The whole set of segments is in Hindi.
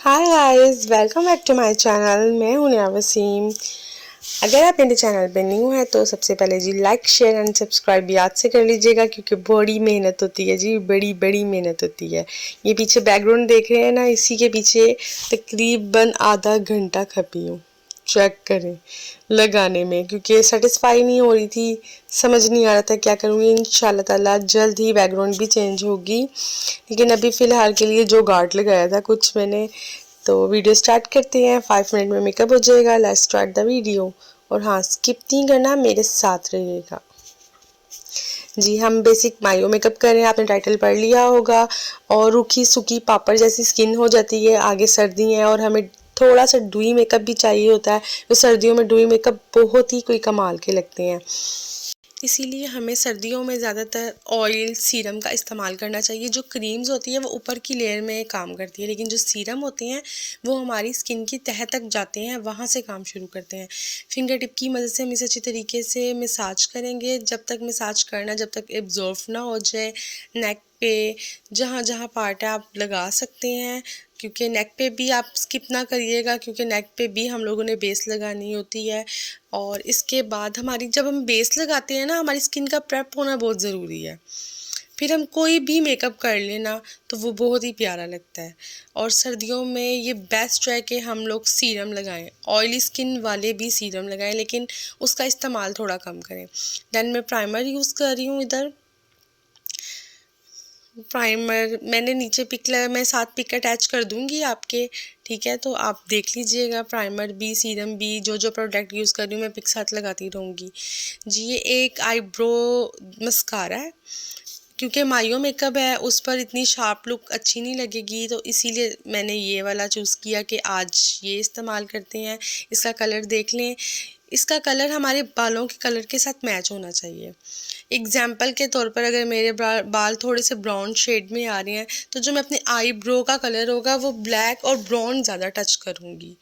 Hi guys, welcome back to my channel. मैं हूं नेहा वसीम। अगर आप मेरे चैनल पे न्यू हैं तो सबसे पहले जी लाइक शेयर एंड सब्सक्राइब याद से कर लीजिएगा, क्योंकि बड़ी मेहनत होती है जी, बड़ी बड़ी मेहनत होती है। ये पीछे बैकग्राउंड देख रहे हैं ना, इसी के पीछे तकरीबन आधा घंटा खपी हूँ। चेक करें लगाने में, क्योंकि सेटिस्फाई नहीं हो रही थी, समझ नहीं आ रहा था क्या करूँगी। इंशाल्लाह ताला जल्द ही बैकग्राउंड भी चेंज होगी, लेकिन अभी फ़िलहाल के लिए जो गार्ड लगाया था कुछ मैंने। तो वीडियो स्टार्ट करते हैं। 5 मिनट में मेकअप हो जाएगा। Let's start the video. और हाँ, स्किप नहीं करना, मेरे साथ रहिएगा जी। हम बेसिक मायो मेकअप कर रहे हैं, आपने टाइटल पढ़ लिया होगा। और रूखी सूखी पापड़ जैसी स्किन हो जाती है, आगे सर्दी है और हमें थोड़ा सा डूई मेकअप भी चाहिए होता है। तो सर्दियों में डूई मेकअप बहुत ही कोई कमाल के लगते हैं, इसीलिए हमें सर्दियों में ज़्यादातर ऑयल सीरम का इस्तेमाल करना चाहिए। जो क्रीम्स होती है वो ऊपर की लेयर में काम करती है, लेकिन जो सीरम होते हैं वो हमारी स्किन की तह तक जाते हैं, वहाँ से काम शुरू करते हैं। फिंगर टिप की मदद से हम इसे अच्छी तरीके से मसाज करेंगे, जब तक मसाज करना जब तक एब्जॉर्ब ना हो जाए। नेक पे जहाँ जहाँ पार्ट है आप लगा सकते हैं, क्योंकि नेक पे भी आप स्किप ना करिएगा, क्योंकि नेक पे भी हम लोगों ने बेस लगानी होती है। और इसके बाद हमारी जब हम बेस लगाते हैं ना, हमारी स्किन का प्रेप होना बहुत ज़रूरी है। फिर हम कोई भी मेकअप कर लेना तो वो बहुत ही प्यारा लगता है। और सर्दियों में ये बेस्ट है कि हम लोग सीरम लगाएं, ऑयली स्किन वाले भी सीरम लगाएं, लेकिन उसका इस्तेमाल थोड़ा कम करें। देन मैं प्राइमर यूज़ कर रही हूँ। इधर प्राइमर मैंने नीचे पिक लगा, मैं साथ पिक अटैच कर दूंगी आपके, ठीक है। तो आप देख लीजिएगा, प्राइमर भी सीरम भी जो जो प्रोडक्ट यूज़ कर रही हूँ मैं पिक साथ लगाती रहूँगी जी। ये एक आईब्रो मस्कारा है, क्योंकि मायो मेकअप है उस पर इतनी शार्प लुक अच्छी नहीं लगेगी, तो इसीलिए मैंने ये वाला चूज़ किया कि आज ये इस्तेमाल करते हैं। इसका कलर देख लें, इसका कलर हमारे बालों के कलर के साथ मैच होना चाहिए। एग्जाम्पल के तौर पर अगर मेरे बाल थोड़े से ब्राउन शेड में आ रहे हैं, तो जो मैं अपने आईब्रो का कलर होगा वो ब्लैक और ब्राउन ज़्यादा टच करूँगी।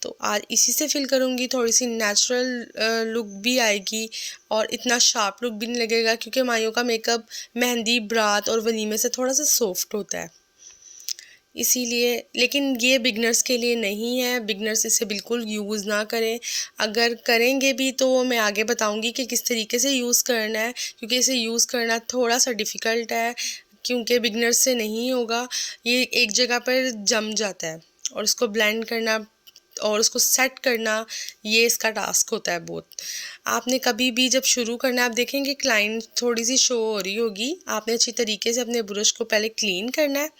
तो आज इसी से फिल करूँगी, थोड़ी सी नेचुरल लुक भी आएगी और इतना शार्प लुक भी नहीं लगेगा, क्योंकि माइयों का मेकअप मेहंदी, बारात और वलीमे से थोड़ा सा सॉफ्ट होता है, इसीलिए। लेकिन ये बिगनर्स के लिए नहीं है, बिगनर्स इसे बिल्कुल यूज़ ना करें। अगर करेंगे भी तो मैं आगे बताऊंगी कि किस तरीके से यूज़ करना है, क्योंकि इसे यूज़ करना थोड़ा सा डिफ़िकल्ट है, क्योंकि बिगनर्स से नहीं होगा। ये एक जगह पर जम जाता है और इसको ब्लेंड करना और उसको सेट करना, ये इसका टास्क होता है बहुत। आपने कभी भी जब शुरू करना है, आप देखेंगे क्लाइंट थोड़ी सी शो हो रही होगी, आपने अच्छी तरीके से अपने ब्रश को पहले क्लीन करना है।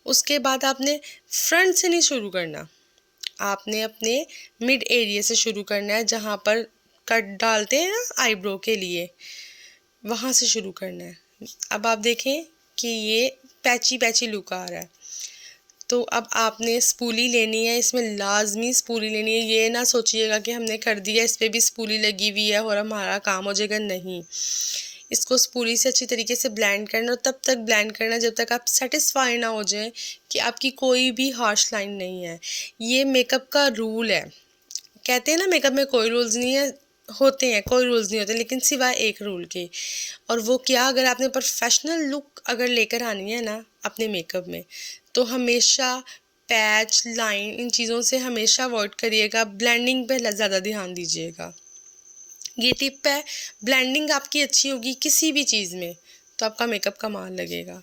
उसके बाद आपने फ्रंट से नहीं शुरू करना, आपने अपने मिड एरिया से शुरू करना है, जहाँ पर कट डालते हैं ना आईब्रो के लिए, वहाँ से शुरू करना है। अब आप देखें कि ये पैची पैची लुक आ रहा है, तो अब आपने स्पूली लेनी है, इसमें लाजमी स्पूली लेनी है। ये ना सोचिएगा कि हमने कर दिया, इस पर भी स्पूली लगी हुई है और हमारा काम हो जाएगा, नहीं। इसको स्पूली से अच्छी तरीके से ब्लेंड करना, और तब तक ब्लेंड करना जब तक आप सेटिस्फाई ना हो जाए कि आपकी कोई भी हार्श लाइन नहीं है। ये मेकअप का रूल है। कहते हैं ना मेकअप में कोई रूल्स नहीं है, होते हैं, कोई रूल्स नहीं होते, लेकिन सिवाय एक रूल के। और वो क्या, अगर आपने प्रोफेशनल लुक अगर लेकर आनी है ना अपने मेकअप में, तो हमेशा पैच, लाइन, इन चीज़ों से हमेशा अवॉइड करिएगा। ब्लेंडिंग पे ज़्यादा ध्यान दीजिएगा। ये टिप है, ब्लेंडिंग आपकी अच्छी होगी किसी भी चीज़ में तो आपका मेकअप कमाल लगेगा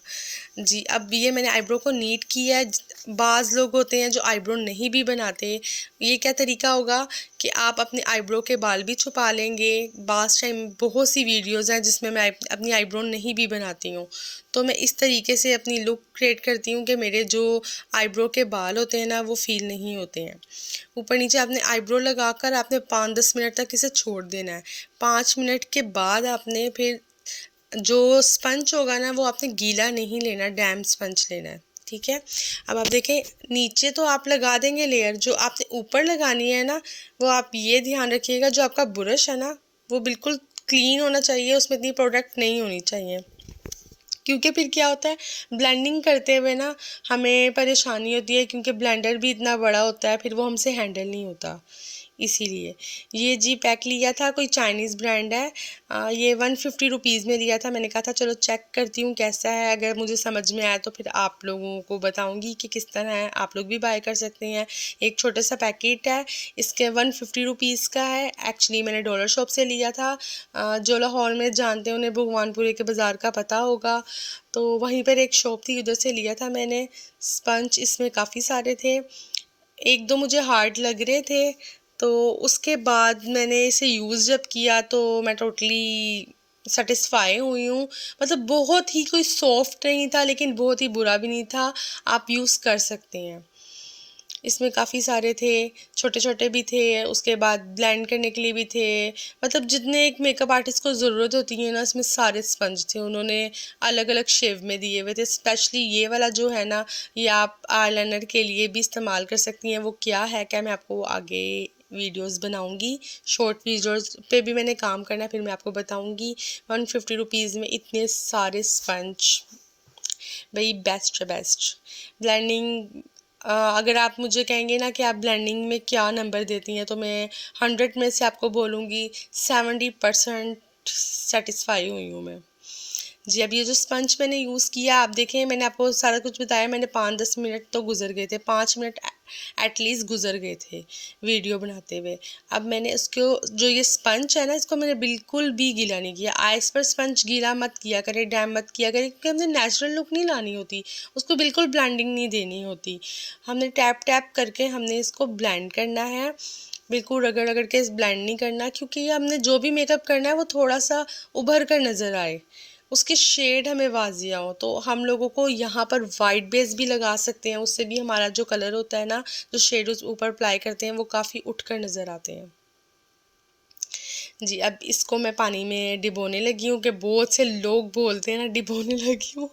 जी। अब ये मैंने आईब्रो को नीट किया है। बाज़ लोग होते हैं जो आईब्रो नहीं भी बनाते, ये क्या तरीका होगा कि आप अपने आईब्रो के बाल भी छुपा लेंगे। बाज़ टाइम बहुत सी वीडियोज़ हैं जिसमें मैं अपनी आईब्रो नहीं भी बनाती हूँ, तो मैं इस तरीके से अपनी लुक क्रिएट करती हूँ कि मेरे जो आईब्रो के बाल होते हैं ना वो फील नहीं होते हैं। ऊपर नीचे आपने आईब्रो लगाकर आपने 5-10 मिनट तक इसे छोड़ देना है। 5 मिनट के बाद आपने फिर जो स्पंज होगा ना वो आपने गीला नहीं लेना, डैम स्पंज लेना है, ठीक है। अब आप देखें, नीचे तो आप लगा देंगे लेयर, जो आपने ऊपर लगानी है ना वो आप ये ध्यान रखिएगा, जो आपका ब्रश है ना वो बिल्कुल क्लीन होना चाहिए, उसमें इतनी प्रोडक्ट नहीं होनी चाहिए। क्योंकि फिर क्या होता है, ब्लेंडिंग करते हुए ना हमें परेशानी होती है, क्योंकि ब्लेंडर भी इतना बड़ा होता है, फिर वो हमसे हैंडल नहीं होता। इसीलिए ये जी पैक लिया था, कोई चाइनीज़ ब्रांड है। ये 150 रुपीज़ में लिया था। मैंने कहा था चलो चेक करती हूँ कैसा है, अगर मुझे समझ में आया तो फिर आप लोगों को बताऊँगी कि किस तरह है, आप लोग भी बाय कर सकते हैं। एक छोटा सा पैकेट है, इसके 150 रुपीज़ का है। एक्चुअली मैंने डॉलर शॉप से लिया था। जो लाहौर में जानते हैं उन्हें भगवानपुरे के बाज़ार का पता होगा, तो वहीं पर एक शॉप थी, उधर से लिया था मैंने। स्पंज इसमें काफ़ी सारे थे, एक दो मुझे हार्ड लग रहे थे। तो उसके बाद मैंने इसे यूज़ जब किया तो मैं टोटली सेटिस्फाई हुई हूँ। मतलब बहुत ही कोई सॉफ्ट नहीं था, लेकिन बहुत ही बुरा भी नहीं था, आप यूज़ कर सकते हैं। इसमें काफ़ी सारे थे, छोटे छोटे भी थे, उसके बाद ब्लेंड करने के लिए भी थे। मतलब जितने एक मेकअप आर्टिस्ट को ज़रूरत होती है ना, इसमें सारे स्पंज थे। उन्होंने अलग अलग शेप में दिए हुए थे। स्पेशली ये वाला जो है ना, ये आप आईलाइनर के लिए भी इस्तेमाल कर सकती हैं। वो क्या है क्या, मैं आपको आगे वीडियोस बनाऊंगी, शॉर्ट वीडियोस पे भी मैंने काम करना है, फिर मैं आपको बताऊंगी। 150 रुपीज़ में इतने सारे स्पंज, भाई बेस्ट है बेस्ट। ब्लेंडिंग, अगर आप मुझे कहेंगे ना कि आप ब्लेंडिंग में क्या नंबर देती हैं, तो मैं 100 में से आपको बोलूँगी 70% सेटिस्फाई हुई हूँ मैं। जी, अब ये जो स्पंज मैंने यूज़ किया, आप देखें मैंने आपको सारा कुछ बताया। मैंने 5-10 मिनट तो गुजर गए थे, 5 मिनट एटलीस्ट गुजर गए थे वीडियो बनाते हुए। अब मैंने इसको, जो ये स्पंज है ना, इसको मैंने बिल्कुल भी गीला नहीं किया। आइस पर स्पंज गीला मत किया करें, डैम मत किया करें, क्योंकि हमने नेचुरल लुक नहीं लानी होती, उसको बिल्कुल ब्लेंडिंग नहीं देनी होती। हमने टैप टैप करके हमने इसको ब्लेंड करना है, बिल्कुल रगड़ रगड़ के इस ब्लेंड नहीं करना, क्योंकि हमने जो भी मेकअप करना है वो थोड़ा सा उभर कर नज़र आए, उसके शेड हमें वाजिया हो। तो हम लोगों को यहाँ पर वाइट बेस भी लगा सकते हैं, उससे भी हमारा जो कलर होता है ना, जो शेड उस ऊपर अप्लाई करते हैं, वो काफ़ी उठकर नज़र आते हैं। जी, अब इसको मैं पानी में डिबोने लगी हूँ, कि बहुत से लोग बोलते हैं ना डिबोने लगी हूँ।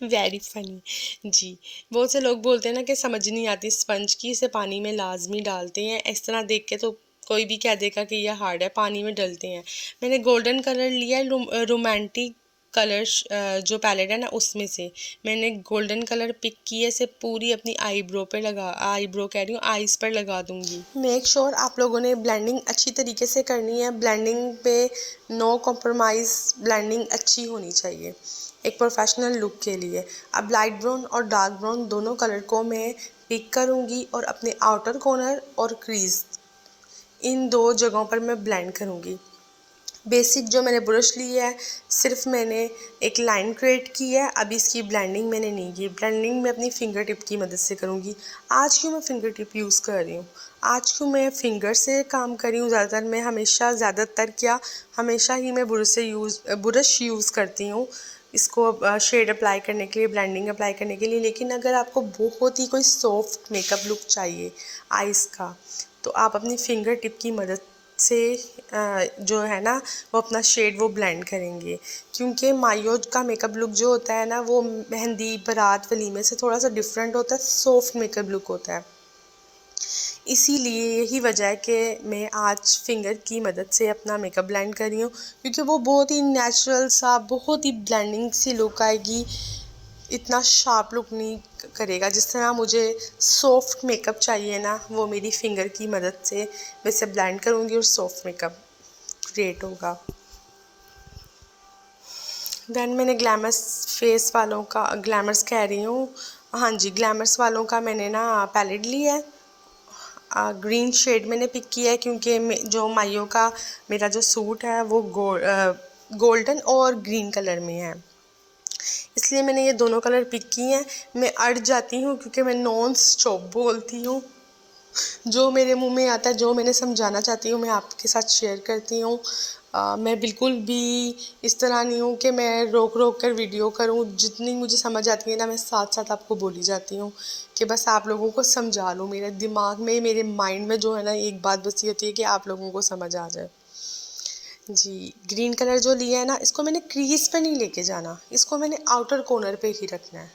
Very funny. जी, बहुत से लोग बोलते हैं ना कि समझ नहीं आती स्पंज की, इसे पानी में लाजमी डालते हैं। इस तरह देख के तो कोई भी कह देगा कि यह हार्ड है, पानी में डलते हैं। मैंने गोल्डन कलर लिया है, रोमांटिक कलर जो पैलेट है ना, उसमें से मैंने गोल्डन कलर पिक किए, से पूरी अपनी आईब्रो पे लगा, आईब्रो कह रही हूँ, आईज पर लगा दूंगी। मेक श्योर आप लोगों ने ब्लेंडिंग अच्छी तरीके से करनी है। ब्लेंडिंग पे नो कॉम्प्रोमाइज़, ब्लेंडिंग अच्छी होनी चाहिए एक प्रोफेशनल लुक के लिए। अब लाइट ब्राउन और डार्क ब्राउन दोनों कलर को मैं पिक करूँगी और अपने आउटर कॉर्नर और क्रीज, इन दो जगहों पर मैं ब्लेंड करूँगी। बेसिक जो मैंने ब्रश ली है, सिर्फ मैंने एक लाइन क्रिएट की है। अब इसकी ब्लेंडिंग मैंने नहीं की, ब्लेंडिंग मैं अपनी फिंगर टिप की मदद से करूँगी। आज क्यों मैं फिंगर टिप यूज़ कर रही हूँ, आज क्यों मैं फिंगर से काम कर रही हूँ ज़्यादातर, मैं ज़्यादातर क्या, हमेशा ही मैं ब्रश यूज़ करती हूँ इसको शेड अप्लाई करने के लिए, ब्लेंडिंग अप्लाई करने के लिए। लेकिन अगर आपको बहुत ही कोई सॉफ्ट मेकअप लुक चाहिए आइज़ का, तो आप अपनी फिंगर टिप की मदद से जो है ना, वो अपना शेड वो ब्लेंड करेंगे। क्योंकि मायो का मेकअप लुक जो होता है ना, वो मेहंदी, बारात, वलीमे से थोड़ा सा डिफरेंट होता है, सॉफ्ट मेकअप लुक होता है। इसीलिए यही वजह है कि मैं आज फिंगर की मदद से अपना मेकअप ब्लेंड कर रही हूँ, क्योंकि वो बहुत ही नेचुरल सा, बहुत ही ब्लेंडिंग सी लुक आएगी, इतना शार्प लुक नहीं करेगा। जिस तरह मुझे सॉफ्ट मेकअप चाहिए ना, वो मेरी फिंगर की मदद से मैं इसे ब्लेंड करूँगी और सॉफ्ट मेकअप क्रिएट होगा। देन मैंने ग्लैमर्स फेस वालों का, ग्लैमर्स कह रही हूँ, हाँ जी, ग्लैमर्स वालों का मैंने ना पैलेट लिया है। ग्रीन शेड मैंने पिक किया है, क्योंकि जो माइयो का मेरा जो सूट है वो गोल्डन और ग्रीन कलर में है, इसलिए मैंने ये दोनों कलर पिक किए हैं। मैं अड़ जाती हूँ क्योंकि मैं नॉन स्टॉप बोलती हूँ, जो मेरे मुंह में आता है, जो मैंने समझाना चाहती हूँ, मैं आपके साथ शेयर करती हूँ। मैं बिल्कुल भी इस तरह नहीं हूँ कि मैं रोक रोक कर वीडियो करूँ, जितनी मुझे समझ आती है ना, मैं साथ साथ आपको बोली जाती हूँ कि बस आप लोगों को समझा लूँ। मेरे दिमाग में, मेरे माइंड में जो है ना, एक बात बसी होती है कि आप लोगों को समझ आ जाए। जी, ग्रीन कलर जो लिया है ना, इसको मैंने क्रीज पर नहीं लेके जाना, इसको मैंने आउटर कॉर्नर पे ही रखना है।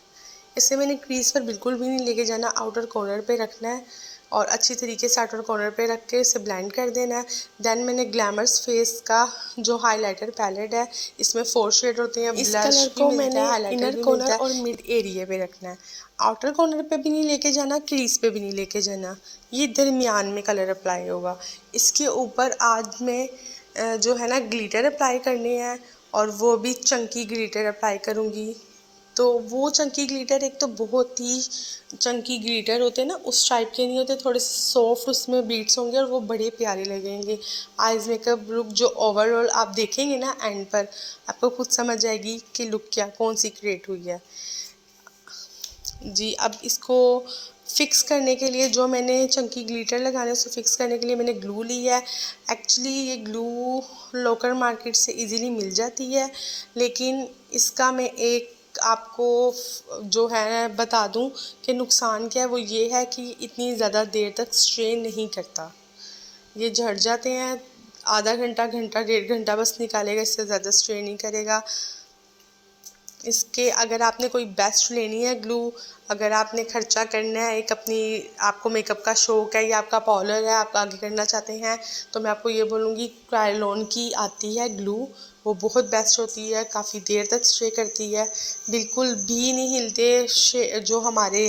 इसे मैंने क्रीज पर बिल्कुल भी नहीं लेके जाना, आउटर कॉर्नर पे रखना है। और अच्छी तरीके से आउटर कॉर्नर पे रख के इसे ब्लेंड कर देना है। देन मैंने ग्लैमर्स फेस का जो हाइलाइटर पैलेट है, इसमें 4 शेड होते हैं, इस कलर को मैंने इनर कॉर्नर और मिड एरिया पे रखना है। आउटर कॉर्नर पे भी नहीं लेके जाना, क्रीज पे भी नहीं लेके जाना, ये दरमियान में कलर अप्लाई होगा। इसके ऊपर आज मैं जो है ना ग्लिटर अप्लाई करने हैं, और वो भी चंकी ग्लिटर अप्लाई करूँगी। तो वो चंकी ग्लिटर एक तो बहुत ही चंकी ग्लिटर होते हैं ना, उस टाइप के नहीं होते, थोड़े से सॉफ्ट उसमें बीट्स होंगे और वो बड़े प्यारे लगेंगे। आइज़ मेकअप लुक जो ओवरऑल आप देखेंगे ना एंड पर, आपको खुद समझ आएगी कि लुक क्या कौन सी क्रिएट हुई है जी। अब इसको फिक्स करने के लिए जो मैंने चंकी ग्लिटर लगाना है, उसको फिक्स करने के लिए मैंने ग्लू ली है। एक्चुअली ये ग्लू लोकल मार्केट से इजीली मिल जाती है, लेकिन इसका मैं एक आपको जो है बता दूं कि नुकसान क्या है। वो ये है कि इतनी ज़्यादा देर तक स्ट्रे नहीं करता, ये झड़ जाते हैं। आधा घंटा घंटा 1.5 घंटा बस निकालेगा, इससे ज़्यादा स्ट्रे नहीं करेगा। इसके अगर आपने कोई बेस्ट लेनी है ग्लू, अगर आपने खर्चा करना है, एक अपनी आपको मेकअप का शौक है या आपका पार्लर है, आप आगे करना चाहते हैं, तो मैं आपको ये बोलूँगी क्रायोलॉन की आती है ग्लू, वो बहुत बेस्ट होती है, काफ़ी देर तक स्टे करती है, बिल्कुल भी नहीं हिलते। जो हमारे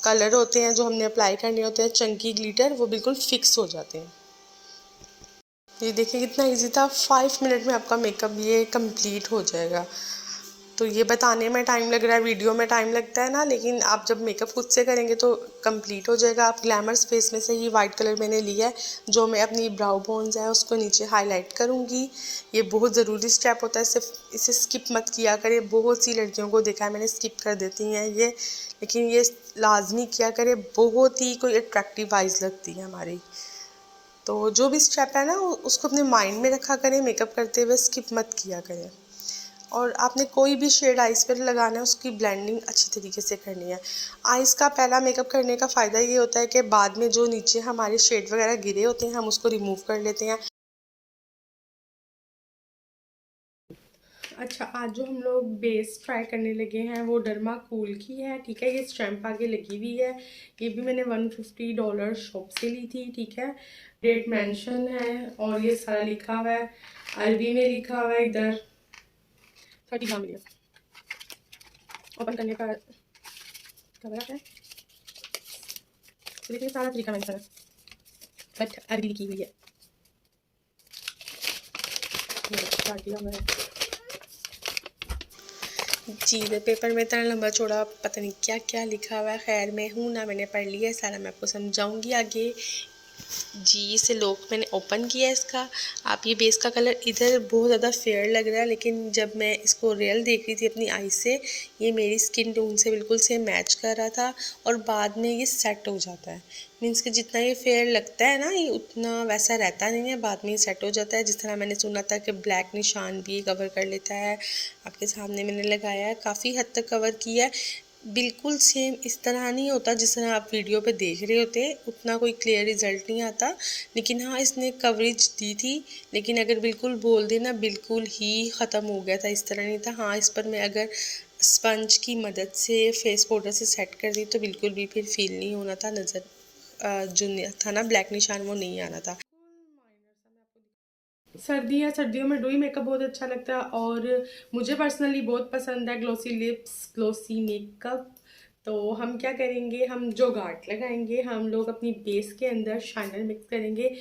कलर होते हैं जो हमने अप्लाई करने होते हैं चंकी ग्लिटर, वो बिल्कुल फिक्स हो जाते हैं। ये देखिए कितना इजी था, 5 मिनट में आपका मेकअप ये कंप्लीट हो जाएगा। तो ये बताने में टाइम लग रहा है, वीडियो में टाइम लगता है ना, लेकिन आप जब मेकअप खुद से करेंगे तो कंप्लीट हो जाएगा। आप ग्लैमर्स फेस में से ही वाइट कलर मैंने लिया है, जो मैं अपनी ब्राउ बोन्स है उसको नीचे हाईलाइट करूँगी। ये बहुत ज़रूरी स्टेप होता है, सिर्फ इसे स्किप मत किया करें। बहुत सी लड़कियों को देखा है मैंने स्किप कर देती हैं ये, लेकिन ये लाजमी किया करें, बहुत ही कोई अट्रैक्टिव वाइज लगती है हमारी। तो जो भी स्टेप है ना उसको अपने माइंड में रखा करें, मेकअप करते हुए स्किप मत किया करें। और आपने कोई भी शेड आइज़ पर लगाना है, उसकी ब्लेंडिंग अच्छी तरीके से करनी है। आइज़ का पहला मेकअप करने का फ़ायदा ये होता है कि बाद में जो नीचे हमारे शेड वगैरह गिरे होते हैं हम उसको रिमूव कर लेते हैं। अच्छा, आज जो हम लोग बेस ट्राई करने लगे हैं वो डर्मा कूल की है, ठीक है। ये स्टैम्प आगे लगी हुई है, ये भी मैंने $150 शॉप से ली थी, ठीक है। डेट मेंशन है और ये सारा लिखा हुआ है, अरबी में लिखा हुआ है। इधर 30 ग्राम लिया, ओपन करने का कवर है, तो देखिए सारा तरीका मेंशन है, बट अरबी लिखी हुई है। स्टार्ट किया हुआ है जी। पेपर में इतना लंबा चौड़ा पता नहीं क्या क्या लिखा हुआ है, खैर मैं हूँ ना, मैंने पढ़ लिया है सारा, मैं आपको समझाऊंगी आगे जी। इसे लोग मैंने ओपन किया इसका। आप ये बेस का कलर इधर बहुत ज़्यादा फेयर लग रहा है, लेकिन जब मैं इसको रियल देख रही थी अपनी आई से, ये मेरी स्किन टोन से बिल्कुल से मैच कर रहा था, और बाद में ये सेट हो जाता है। मीन्स कि जितना ये फेयर लगता है ना, ये उतना वैसा रहता नहीं है, बाद में ये सेट हो जाता है। जिस तरह मैंने सुना था कि ब्लैक निशान भी कवर कर लेता है, आपके सामने मैंने लगाया है, काफ़ी हद तक कवर किया है। बिल्कुल सेम इस तरह नहीं होता जिस तरह आप वीडियो पे देख रहे होते, उतना कोई क्लियर रिजल्ट नहीं आता, लेकिन हाँ इसने कवरेज दी थी। लेकिन अगर बिल्कुल बोल देना बिल्कुल ही ख़त्म हो गया था, इस तरह नहीं था। हाँ, इस पर मैं अगर स्पंज की मदद से फेस पाउडर से सेट कर दी तो बिल्कुल भी फिर फील नहीं होना था, नज़र जो था ना ब्लैक निशान वो नहीं आना था। सर्दियों में डूई मेकअप बहुत अच्छा लगता है, और मुझे पर्सनली बहुत पसंद है ग्लोसी लिप्स, ग्लोसी मेकअप। तो हम क्या करेंगे, हम जो गार्ड लगाएंगे, हम लोग अपनी बेस के अंदर शाइनर मिक्स करेंगे।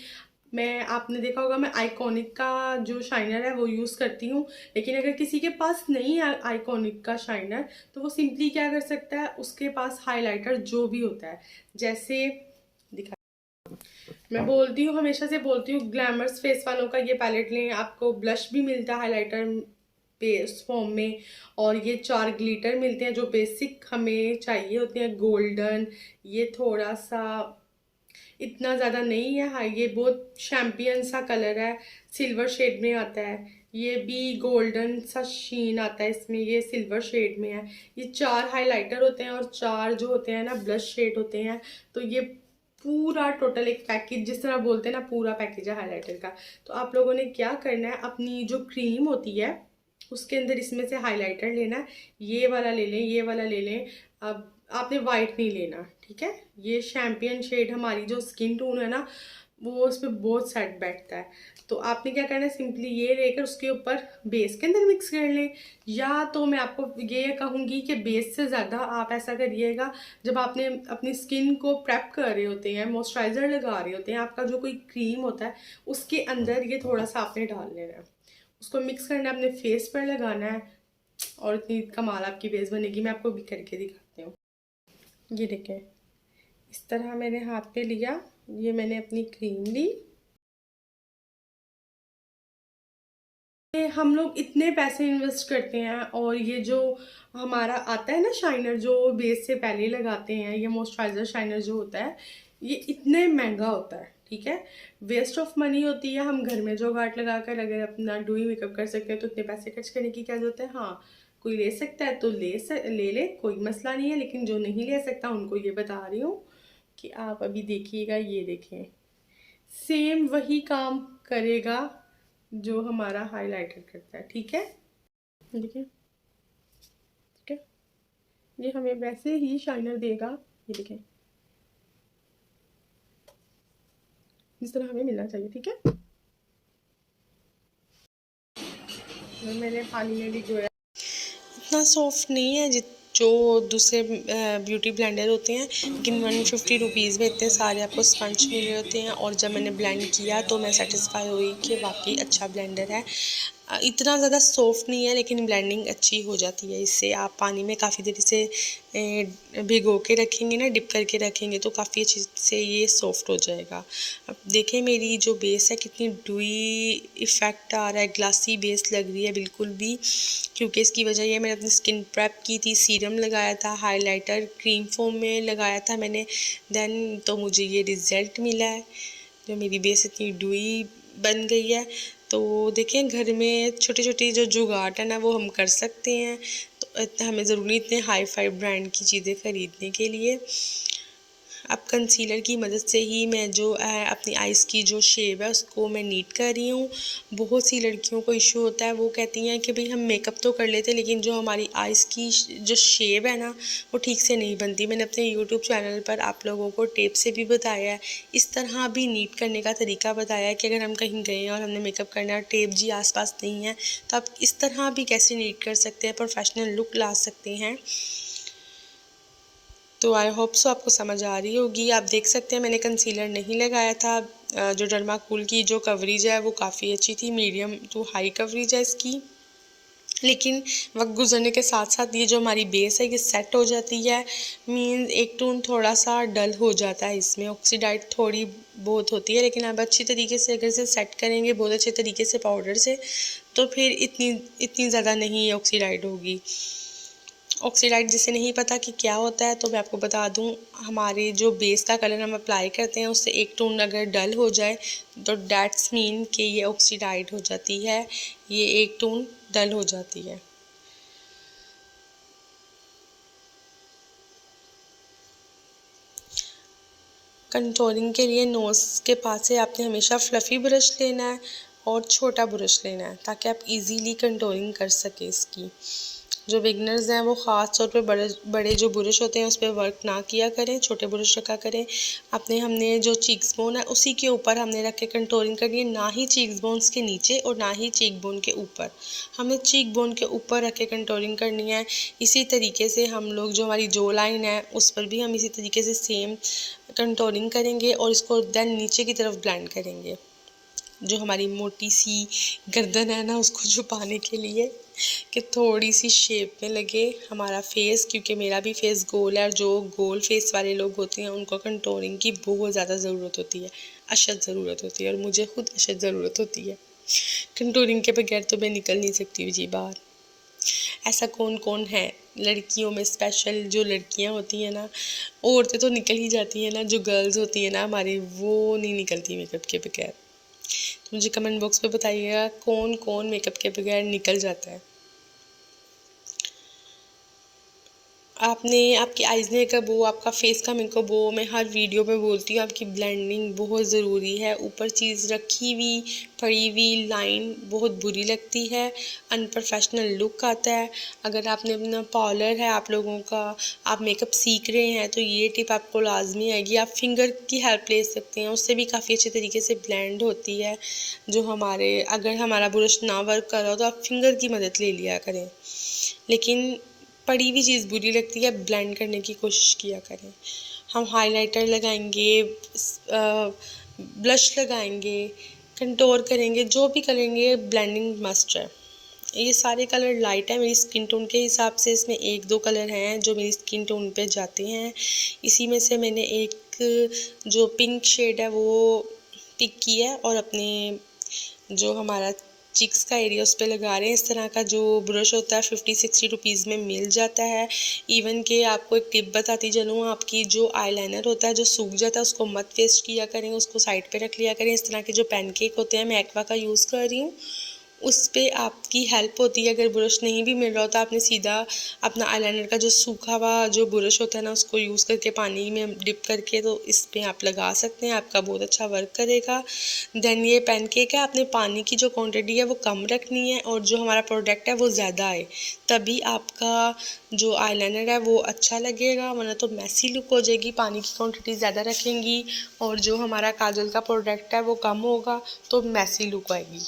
मैं आपने देखा होगा मैं आइकॉनिक का जो शाइनर है वो यूज़ करती हूँ, लेकिन अगर किसी के पास नहीं है आइकॉनिक का शाइनर, तो वो सिंपली क्या कर सकता है, उसके पास हाइलाइटर जो भी होता है, जैसे दिखा मैं बोलती हूँ, हमेशा से बोलती हूँ, ग्लैमर्स फेस वालों का ये पैलेट लें, आपको ब्लश भी मिलता है हाइलाइटर बेस फॉर्म में, और ये 4 ग्लिटर मिलते हैं जो बेसिक हमें चाहिए होते हैं। गोल्डन, ये थोड़ा सा इतना ज़्यादा नहीं है, हाँ ये बहुत शैम्पियन सा कलर है, सिल्वर शेड में आता है। ये भी गोल्डन सा शीन आता है इसमें, ये सिल्वर शेड में है। ये 4 हाइलाइटर होते हैं और 4 जो होते हैं ना ब्लश शेड होते हैं। तो ये पूरा टोटल एक पैकेज, जिस तरह बोलते हैं ना, पूरा पैकेज है हाइलाइटर का। तो आप लोगों ने क्या करना है, अपनी जो क्रीम होती है उसके अंदर इसमें से हाइलाइटर लेना है, ये वाला ले लें, ये वाला ले लें। अब आपने वाइट नहीं लेना, ठीक है। ये शैम्पियन शेड हमारी जो स्किन टोन है ना, वो उस पर बहुत सेट बैठता है। तो आपने क्या करना है, सिंपली ये लेकर उसके ऊपर बेस के अंदर मिक्स कर लें। या तो मैं आपको ये कहूँगी कि बेस से ज़्यादा आप ऐसा करिएगा, जब आपने अपनी स्किन को प्रेप कर रहे होते हैं, मॉइस्चराइज़र लगा रहे होते हैं, आपका जो कोई क्रीम होता है उसके अंदर ये थोड़ा सा आपने डाल लेना है, उसको मिक्स करना है, अपने फेस पर लगाना है, और इतनी कमाल आपकी बेस बनेगी। मैं आपको भी करके दिखाती हूँ। ये देखें, इस तरह मैंने हाथ पे लिया, ये मैंने अपनी क्रीम ली। हम लोग इतने पैसे इन्वेस्ट करते हैं, और ये जो हमारा आता है ना शाइनर, जो बेस से पहले लगाते हैं, ये मॉइस्चराइजर शाइनर जो होता है, ये इतने महंगा होता है, ठीक है। वेस्ट ऑफ मनी होती है। हम घर में जो गार्ड लगा कर अगर अपना डूई मेकअप कर सकते हैं तो इतने पैसे खर्च करने की क्या जरूरत है। हाँ, कोई ले सकता है तो ले ले, कोई मसला नहीं है, लेकिन जो नहीं ले सकता उनको ये बता रही हूँ कि आप अभी देखिएगा, ये देखें, सेम वही काम करेगा जो हमारा हाइलाइटर करता है, ठीक है। देखिए, ठीक है, ये हमें वैसे ही शाइनर देगा। ये देखें, इस तरह हमें मिलना चाहिए, ठीक है। मैंने पानी में भिगोया, इतना सॉफ्ट नहीं है जो दूसरे ब्यूटी ब्लेंडर होते हैं, लेकिन 150 रुपीज़ में इतने सारे आपको स्पंज मिल रहे होते हैं। और जब मैंने ब्लेंड किया तो मैं सेटिस्फाई हुई कि वाकई अच्छा ब्लेंडर है। इतना ज़्यादा सॉफ्ट नहीं है, लेकिन ब्लेंडिंग अच्छी हो जाती है इससे। आप पानी में काफ़ी देर से भिगो के रखेंगे ना, डिप करके रखेंगे, तो काफ़ी अच्छी से ये सॉफ्ट हो जाएगा। अब देखें मेरी जो बेस है कितनी डुई इफ़ेक्ट आ रहा है, ग्लासी बेस लग रही है बिल्कुल भी, क्योंकि इसकी वजह ये मैंने अपनी स्किन प्रेप की थी, सीरम लगाया था, हाइलाइटर क्रीम फोम में लगाया था मैंने, देन तो मुझे ये रिज़ल्ट मिला है, जो मेरी बेस इतनी डुई बन गई है। तो देखें, घर में छोटी छोटी जो जुगाड़ है ना, वो हम कर सकते हैं। तो हमें ज़रूरी इतने हाई फाई ब्रांड की चीज़ें ख़रीदने के लिए। अब कंसीलर की मदद से ही मैं जो अपनी आइज़ की जो शेप है उसको मैं नीट कर रही हूँ। बहुत सी लड़कियों को इशू होता है, वो कहती हैं कि भाई हम मेकअप तो कर लेते, लेकिन जो हमारी आइज़ की जो शेप है ना, वो ठीक से नहीं बनती। मैंने अपने यूट्यूब चैनल पर आप लोगों को टेप से भी बताया है, इस तरह भी नीट करने का तरीका बताया है कि अगर हम कहीं गए हैं और हमने मेकअप करना है, टेप जी आसपास नहीं है, तो आप इस तरह भी कैसे नीट कर सकते हैं, प्रोफेशनल लुक ला सकते हैं। तो आई होप सो आपको समझ आ रही होगी। आप देख सकते हैं मैंने कंसीलर नहीं लगाया था। जो डर्माकूल की जो कवरेज है वो काफ़ी अच्छी थी, मीडियम टू हाई कवरेज है इसकी। लेकिन वक्त गुजरने के साथ साथ ये जो हमारी बेस है ये सेट हो जाती है। मीन्स एक टोन थोड़ा सा डल हो जाता है, इसमें ऑक्सीडाइड थोड़ी बहुत होती है, लेकिन आप अच्छी तरीके से अगर इसे सेट करेंगे बहुत अच्छे तरीके से पाउडर से, तो फिर इतनी ज़्यादा नहीं ऑक्सीडाइड होगी। ऑक्सीडाइड जिसे नहीं पता कि क्या होता है, तो मैं आपको बता दूं, हमारे जो बेस का कलर हम अप्लाई करते हैं उससे एक टोन अगर डल हो जाए तो डैट्स मीन कि ये ऑक्सीडाइड हो जाती है, ये एक टोन डल हो जाती है। कंटूरिंग के लिए नोज़ के पास से आपने हमेशा फ्लफ़ी ब्रश लेना है और छोटा ब्रश लेना है, ताकि आप इजीली कंटूरिंग कर सकें इसकी। जो बिगनर्स हैं वो ख़ास तौर पे बड़े बड़े जो ब्रश होते हैं उस पर वर्क ना किया करें, छोटे ब्रश रखा करें। हमने जो चीक्स बोन है उसी के ऊपर हमने रख के कंटूरिंग करनी है, ना ही चीक्स बोन्स के नीचे और ना ही चीक बोन के ऊपर। हमने चीक बोन के ऊपर रख के कंटूरिंग करनी है। इसी तरीके से हम लोग जो हमारी जो लाइन है उस पर भी हम इसी तरीके से सेम कंटूरिंग करेंगे और इसको देन नीचे की तरफ ब्लेंड करेंगे। जो हमारी मोटी सी गर्दन है ना, उसको छुपाने के लिए कि थोड़ी सी शेप में लगे हमारा फेस, क्योंकि मेरा भी फेस गोल है और जो गोल फेस वाले लोग होते हैं उनको कंटूरिंग की बहुत ज़्यादा ज़रूरत होती है, अशद ज़रूरत होती है, और मुझे खुद अशद ज़रूरत होती है। कंटूरिंग के बगैर तो मैं निकल नहीं सकती जी बाहर। ऐसा कौन कौन है लड़कियों में स्पेशल, जो लड़कियां होती हैं ना, औरतें तो निकल ही जाती हैं ना, जो गर्ल्स होती हैं ना हमारी, वो नहीं निकलती मेकअप के बगैर। तो मुझे कमेंट बॉक्स में बताइएगा कौन कौन मेकअप के बगैर निकल जाता है। आपने आपकी आइज़ ने कब हो, आपका फेस का मेकअप हो, मैं हर वीडियो में बोलती हूँ आपकी ब्लेंडिंग बहुत ज़रूरी है। ऊपर चीज़ रखी हुई पड़ी हुई लाइन बहुत बुरी लगती है, अनप्रोफेशनल लुक आता है। अगर आपने अपना पार्लर है आप लोगों का, आप मेकअप सीख रहे हैं, तो ये टिप आपको लाजमी आएगी। आप फिंगर की हेल्प ले सकते हैं, उससे भी काफ़ी अच्छे तरीके से ब्लेंड होती है। जो हमारे अगर हमारा ब्रश ना वर्क कर रहा हो तो आप फिंगर की मदद ले लिया करें, लेकिन पड़ी हुई चीज़ बुरी लगती है, ब्लेंड करने की कोशिश किया करें। हम हाइलाइटर लगाएंगे, ब्लश लगाएंगे, कंटोर करेंगे, जो भी करेंगे ब्लेंडिंग मस्ट है। ये सारे कलर लाइट है मेरी स्किन टोन के हिसाब से, इसमें एक दो कलर हैं जो मेरी स्किन टोन पे जाते हैं। इसी में से मैंने एक जो पिंक शेड है वो पिक की है और अपने जो हमारा चिक्स का एरिया उस पर लगा रहे हैं। इस तरह का जो ब्रश होता है 50-60 रुपीज़ में मिल जाता है। इवन के आपको एक टिप बताती चलूँ, आपकी जो आईलाइनर होता है जो सूख जाता है उसको मत वेस्ट किया करें, उसको साइड पे रख लिया करें। इस तरह के जो पैनकेक होते हैं, मैं एक्वा का यूज़ कर रही हूँ, उस पे आपकी हेल्प होती है। अगर ब्रश नहीं भी मिल रहा होता, आपने सीधा अपना आईलाइनर का जो सूखा हुआ जो ब्रश होता है ना, उसको यूज़ करके पानी में डिप करके तो इस पे आप लगा सकते हैं, आपका बहुत अच्छा वर्क करेगा। देन ये पैनकेक है, आपने पानी की जो क्वांटिटी है वो कम रखनी है और जो हमारा प्रोडक्ट है वो ज़्यादा आए, तभी आपका जो आईलाइनर है वो अच्छा लगेगा, वरना तो मैसी लुक हो जाएगी। पानी की क्वांटिटी ज़्यादा रखेंगी और जो हमारा काजल का प्रोडक्ट है वो कम होगा तो मैसी लुक आएगी।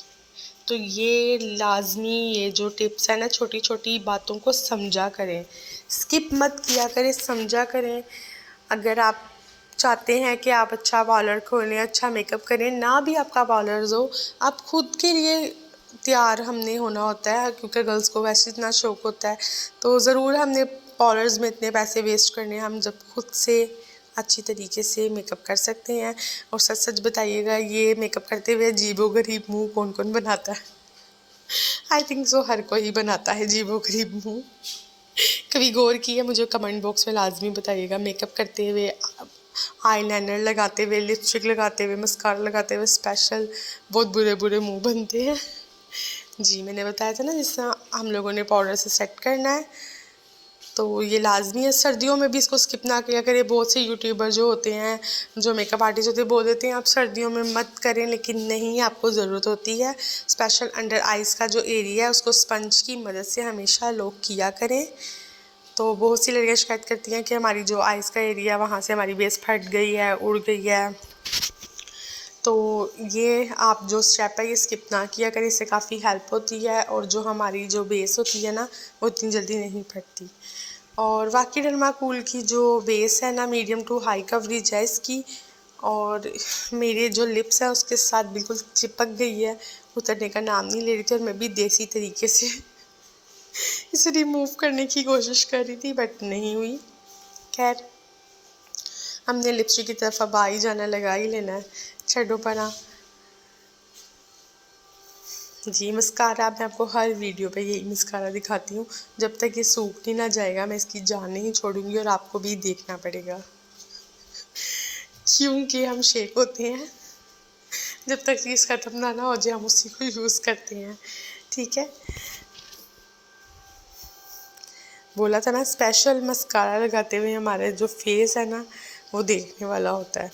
तो ये लाजमी, ये जो टिप्स है ना, छोटी छोटी बातों को समझा करें, स्किप मत किया करें, समझा करें। अगर आप चाहते हैं कि आप अच्छा पार्लर खोलें, अच्छा मेकअप करें, ना भी आपका पार्लर हो, आप खुद के लिए तैयार हमने होना होता है, क्योंकि गर्ल्स को वैसे इतना शौक होता है, तो ज़रूर हमने पार्लर्स में इतने पैसे वेस्ट करने हैं, हम जब खुद से अच्छी तरीके से मेकअप कर सकते हैं। और सच सच बताइएगा, ये मेकअप करते हुए अजीबो गरीब मुँह कौन कौन बनाता है? आई थिंक सो हर कोई बनाता है अजीबो गरीब मुँह। कभी गौर किया? मुझे कमेंट बॉक्स में लाजमी बताइएगा। मेकअप करते हुए, आईलाइनर लगाते हुए, लिपस्टिक लगाते हुए, मस्कारा लगाते हुए स्पेशल बहुत बुरे बुरे मुँह बनते हैं। जी, मैंने बताया था ना, जिस तरह हम लोगों ने पाउडर से सेट करना है, तो ये लाजमी है। सर्दियों में भी इसको स्किप ना किया करें। बहुत से यूट्यूबर जो होते हैं, जो मेकअप आर्टिस्ट होते हैं, बोल देते हैं आप सर्दियों में मत करें, लेकिन नहीं, आपको ज़रूरत होती है। स्पेशल अंडर आइज़ का जो एरिया है उसको स्पंज की मदद से हमेशा लॉक किया करें। तो बहुत सी लड़कियाँ शिकायत करती हैं कि हमारी जो आइज़ का एरिया है वहाँ से हमारी बेस फट गई है, उड़ गई है। तो ये आप जो स्टेप है ये स्किप ना किया करें, इससे काफ़ी हेल्प होती है और जो हमारी जो बेस होती है ना वो इतनी जल्दी नहीं फटती। और वाकई डर्माकूल की जो बेस है ना, मीडियम टू हाई कवरेज है इसकी, और मेरे जो लिप्स है उसके साथ बिल्कुल चिपक गई है, उतरने का नाम नहीं ले रही थी। और मैं भी देसी तरीके से इसे रिमूव करने की कोशिश कर रही थी बट नहीं हुई। खैर, हमने लिपस्टिक की तरफ अब आ ही जाना, लगा ही लेना है, छड्डो पना। जी, मस्कारा मैं आपको हर वीडियो पे यही मस्कारा दिखाती हूँ। जब तक ये सूख नहीं ना जाएगा मैं इसकी जान नहीं छोड़ूंगी और आपको भी देखना पड़ेगा, क्योंकि हम शेक होते हैं। जब तक चीज़ ख़त्म ना हो जाए हम उसी को यूज़ करते हैं, ठीक है। बोला था ना, स्पेशल मस्कारा लगाते हुए हमारे जो फेस है ना वो देखने वाला होता है।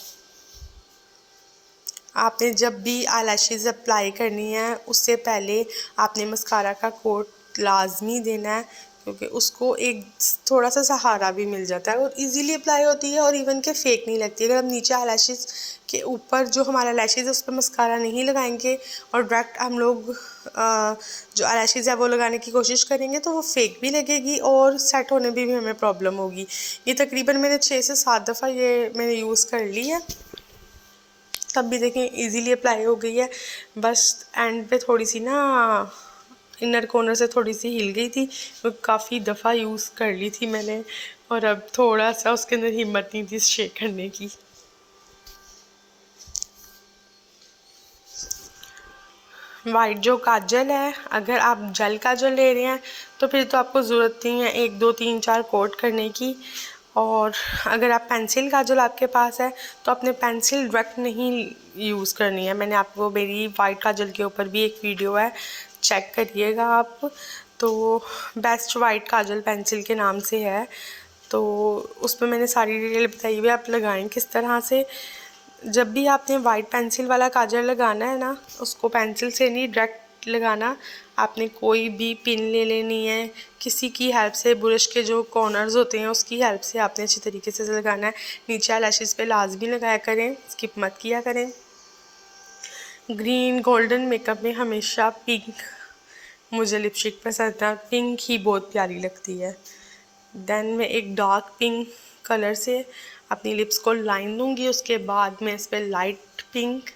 आपने जब भी आईलैशेस अप्लाई करनी है उससे पहले आपने मस्कारा का कोट लाजमी देना है, क्योंकि उसको एक थोड़ा सा सहारा भी मिल जाता है और इजीली अप्लाई होती है और इवन के फेक नहीं लगती। अगर हम नीचे आईलैशेस के ऊपर जो हमारा लैशेज़ है उस पर मस्कारा नहीं लगाएंगे और डायरेक्ट हम लोग जो आईलैशेज़ है वो लगाने की कोशिश करेंगे तो वो फेक भी लगेगी और सेट होने में भी हमें प्रॉब्लम होगी। ये तकरीबन मैंने 6 से 7 दफ़ा ये मैंने यूज़ कर ली है, तब भी देखें इजीली अप्लाई हो गई है। बस एंड पे थोड़ी सी ना इनर कॉर्नर से थोड़ी सी हिल गई थी, वो काफ़ी दफ़ा यूज़ कर ली थी मैंने और अब थोड़ा सा उसके अंदर हिम्मत नहीं थी शेक करने की। वाइट जो काजल है, अगर आप जेल काजल ले रहे हैं तो फिर तो आपको ज़रूरत नहीं है 1 2 3 4 कोट करने की। और अगर आप पेंसिल काजल आपके पास है तो अपने पेंसिल डायरेक्ट नहीं यूज़ करनी है। मैंने आपको मेरी वाइट काजल के ऊपर भी एक वीडियो है, चेक करिएगा आप। तो बेस्ट वाइट काजल पेंसिल के नाम से है, तो उसमें मैंने सारी डिटेल बताई हुई है, आप लगाएं किस तरह से। जब भी आपने वाइट पेंसिल वाला काजल लगाना है ना, उसको पेंसिल से नहीं डायरेक्ट लगाना, आपने कोई भी पिन ले लेनी है, किसी की हेल्प से, ब्रश के जो कॉर्नर्स होते हैं उसकी हेल्प से आपने अच्छी तरीके से लगाना है। नीचे आईलैशेस पे लाजमी लगाया करें, स्किप मत किया करें। ग्रीन गोल्डन मेकअप में हमेशा पिंक मुझे लिपस्टिक पसंद है, पिंक ही बहुत प्यारी लगती है। देन मैं एक डार्क पिंक कलर से अपनी लिप्स को लाइन दूंगी, उसके बाद मैं इस पर लाइट पिंक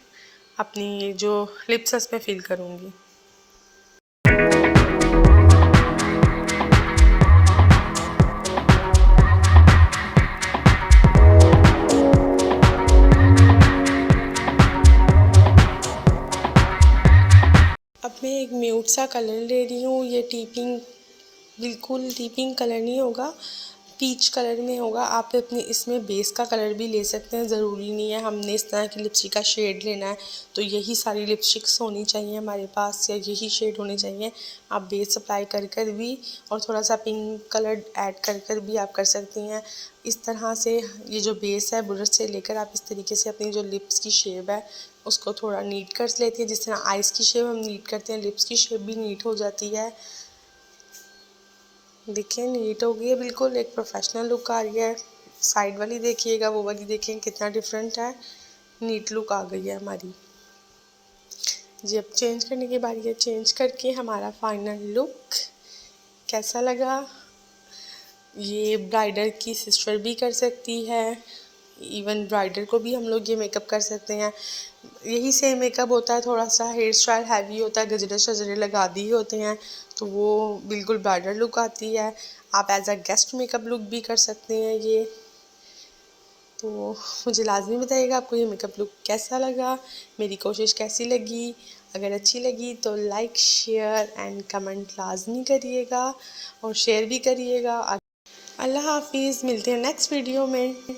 अपनी जो लिप्स है इस पर फिल करूँगी। अब मैं एक म्यूट सा कलर ले रही हूँ, ये टीपिंग बिल्कुल टीपिंग कलर नहीं होगा, पीच कलर में होगा। आप अपने इसमें बेस का कलर भी ले सकते हैं, ज़रूरी नहीं है हमने इस तरह की लिपस्टिक का शेड लेना है तो यही सारी लिपस्टिक्स होनी चाहिए हमारे पास या यही शेड होने चाहिए। आप बेस अप्लाई कर कर भी और थोड़ा सा पिंक कलर ऐड कर कर भी आप कर सकती हैं। इस तरह से ये जो बेस है ब्रश से लेकर आप इस तरीके से अपनी जो लिप्स की शेप है उसको थोड़ा नीट कर लेती हैं। जिस तरह आइज़ की शेप हम नीट करते हैं, लिप्स की शेप भी नीट हो जाती है। देखिए नीट हो गई है बिल्कुल, एक प्रोफेशनल लुक आ रही है। साइड वाली देखिएगा, वो वाली देखिए कितना डिफरेंट है, नीट लुक आ गई है हमारी। जी अब चेंज करने की बारी है, चेंज करके हमारा फाइनल लुक कैसा लगा। ये ब्राइडल की सिस्टर भी कर सकती है, इवन ब्राइडल को भी हम लोग ये मेकअप कर सकते हैं। यही सेम मेकअप होता है, थोड़ा सा हेयर स्टाइल हैवी होता है, गजरे शजरे लगा दिए होते हैं तो वो बिल्कुल ब्राइडल लुक आती है। आप as a guest makeup look भी कर सकते हैं ये। तो मुझे लाजमी बताइएगा आपको ये मेकअप लुक कैसा लगा, मेरी कोशिश कैसी लगी। अगर अच्छी लगी तो लाइक शेयर एंड कमेंट लाजमी करिएगा और शेयर भी करिएगा। अल्लाह हाफिज़, मिलते हैं नेक्स्ट वीडियो में।